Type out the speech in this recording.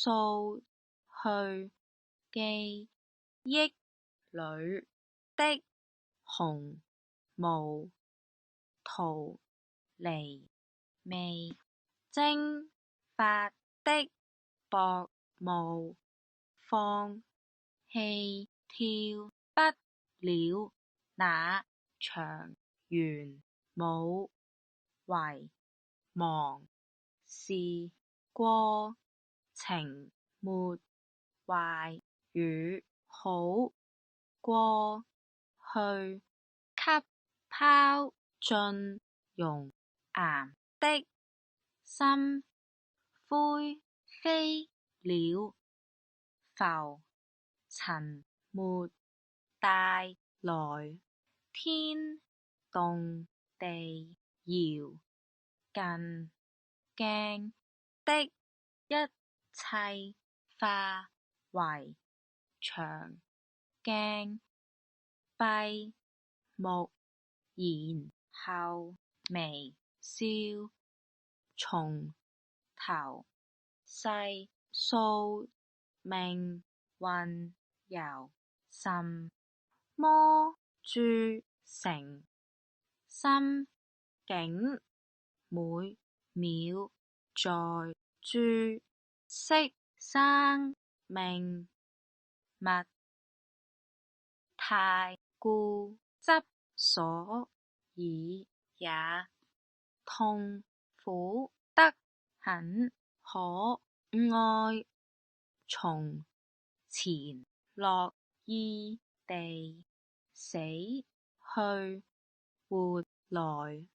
掃去記憶裏的紅毛逃離未蒸發的薄霧，放棄跳不了那場圓舞，遺忘時過情沒壞與好過去，給拋進熔岩的心灰飛了，浮塵沒帶來天動地搖，近鏡的一切化為長鏡，閉目然後微笑，從頭細數命運由什麼鑄成，心境每秒在鑄飾生命，物太固執，所以也痛苦得很可愛，從前樂意地死去活來。